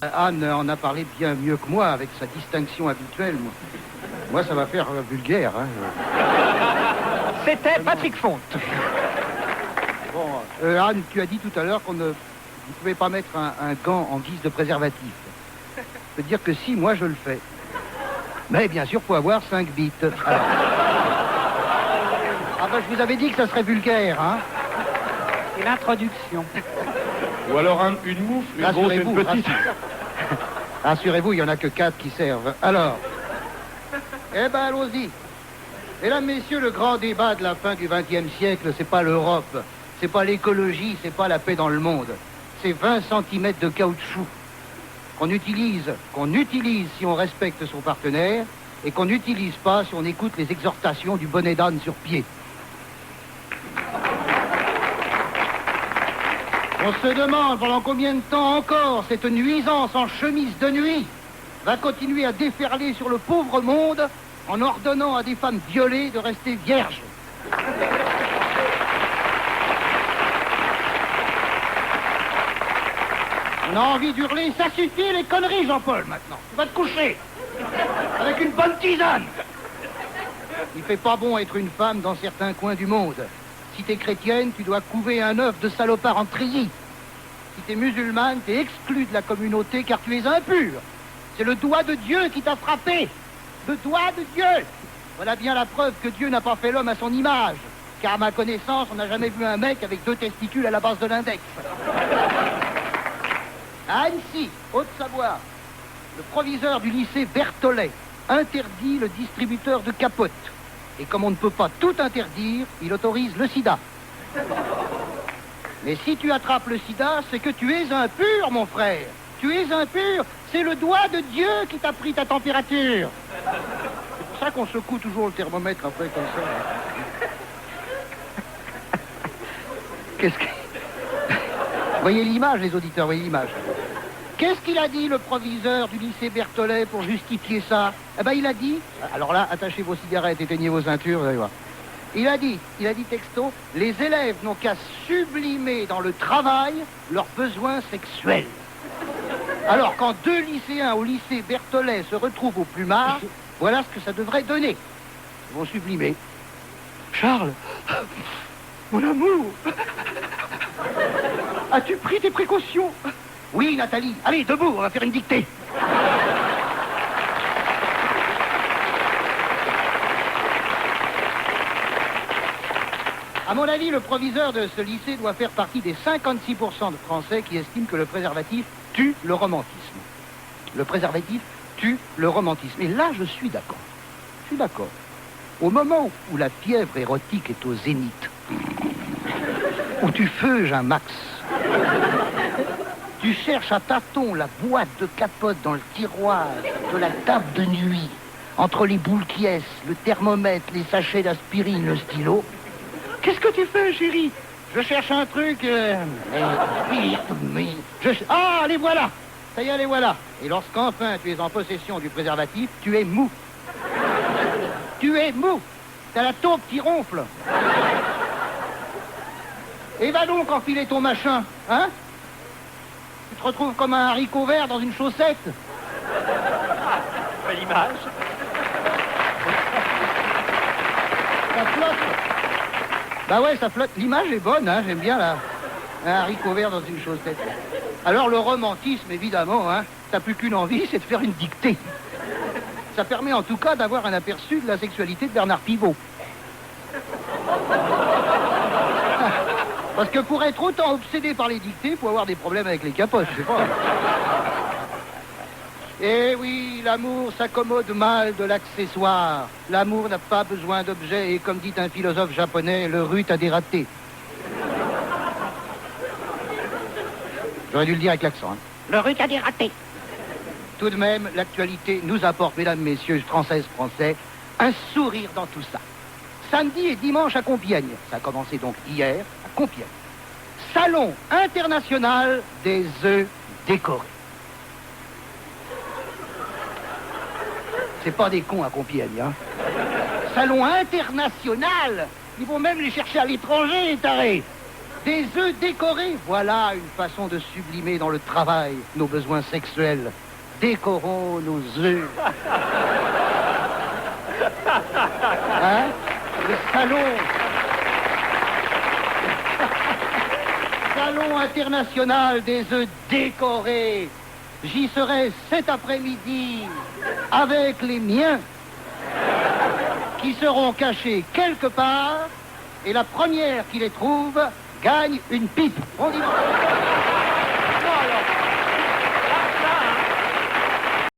Anne en a parlé bien mieux que moi, avec sa distinction habituelle. Moi ça va faire vulgaire. Hein. C'était Patrick Fonte. Bon, Anne, tu as dit tout à l'heure qu'on ne pouvait pas mettre un gant en guise de préservatif. Je peux te dire que si, moi je le fais. Mais bien sûr, faut avoir 5 bits. Alors... Ah ben, je vous avais dit que ça serait vulgaire, hein. C'est l'introduction. Ou alors une moufle, une grosse et une petite. Rassurez-vous, il n'y en a que 4 qui servent. Alors, eh ben allons-y. Mesdames, messieurs, le grand débat de la fin du XXe siècle, c'est pas l'Europe, c'est pas l'écologie, c'est pas la paix dans le monde. C'est 20 cm de caoutchouc qu'on utilise si on respecte son partenaire et qu'on n'utilise pas si on écoute les exhortations du bonnet d'âne sur pied. On se demande pendant combien de temps encore cette nuisance en chemise de nuit va continuer à déferler sur le pauvre monde en ordonnant à des femmes violées de rester vierges. On a envie d'hurler, ça suffit les conneries, Jean-Paul, maintenant. Tu vas te coucher avec une bonne tisane. Il fait pas bon être une femme dans certains coins du monde. Si t'es chrétienne, tu dois couver un œuf de salopard en treillis. Si t'es musulmane, t'es exclue de la communauté car tu es impure. C'est le doigt de Dieu qui t'a frappé. Le doigt de Dieu. Voilà bien la preuve que Dieu n'a pas fait l'homme à son image. Car à ma connaissance, on n'a jamais vu un mec avec 2 testicules à la base de l'index. À Annecy, Haute-Savoie, le proviseur du lycée Berthollet interdit le distributeur de capotes. Et comme on ne peut pas tout interdire, il autorise le sida. Mais si tu attrapes le sida, c'est que tu es impur, mon frère. Tu es impur, c'est le doigt de Dieu qui t'a pris ta température. C'est pour ça qu'on secoue toujours le thermomètre après comme ça. Qu'est-ce que... Voyez l'image, les auditeurs, voyez l'image. Qu'est-ce qu'il a dit, le proviseur du lycée Berthollet, pour justifier ça? Eh ben, il a dit... Alors là, attachez vos cigarettes, éteignez vos ceintures, vous allez voir. Il a dit texto, les élèves n'ont qu'à sublimer dans le travail leurs besoins sexuels. Alors, quand 2 lycéens au lycée Berthollet se retrouvent au plumard, voilà ce que ça devrait donner. Ils vont sublimer. Charles, mon amour, as-tu pris tes précautions? Oui, Nathalie. Allez, debout, on va faire une dictée. À mon avis, le proviseur de ce lycée doit faire partie des 56% de Français qui estiment que le préservatif tue le romantisme. Le préservatif tue le romantisme. Et là, je suis d'accord. Je suis d'accord. Au moment où la fièvre érotique est au zénith, où tu feuges un max, tu cherches à tâtons la boîte de capote dans le tiroir de la table de nuit, entre les boules qui est, le thermomètre, les sachets d'aspirine, le stylo. Qu'est-ce que tu fais, chérie? Je cherche un truc... Ah, les voilà! Ça y est, les voilà. Et lorsqu'enfin tu es en possession du préservatif, tu es mou. Tu es mou. T'as la taupe qui ronfle. Et va donc enfiler ton machin, hein? Tu te retrouves comme un haricot vert dans une chaussette. Belle image. Ça flotte. Bah ouais, ça flotte. L'image est bonne, hein, j'aime bien là. Un haricot vert dans une chaussette. Alors le romantisme, évidemment, hein, t'as plus qu'une envie, c'est de faire une dictée. Ça permet en tout cas d'avoir un aperçu de la sexualité de Bernard Pivot. Parce que pour être autant obsédé par les dictées, faut avoir des problèmes avec les capotes, je sais pas. Eh oui, l'amour s'accommode mal de l'accessoire. L'amour n'a pas besoin d'objets et comme dit un philosophe japonais, le rut a des ratés. J'aurais dû le dire avec l'accent. Hein. Le rut a des ratés. Tout de même, l'actualité nous apporte, mesdames, messieurs, françaises, français, un sourire dans tout ça. Samedi et dimanche à Compiègne. Ça a commencé donc hier à Compiègne. Salon international des œufs décorés. C'est pas des cons à Compiègne, hein. Salon international. Ils vont même les chercher à l'étranger, les tarés. Des œufs décorés, voilà une façon de sublimer dans le travail nos besoins sexuels. Décorons nos œufs. Hein? Le salon international des œufs décorés. J'y serai cet après-midi avec les miens qui seront cachés quelque part et la première qui les trouve gagne une pipe. Bon dimanche.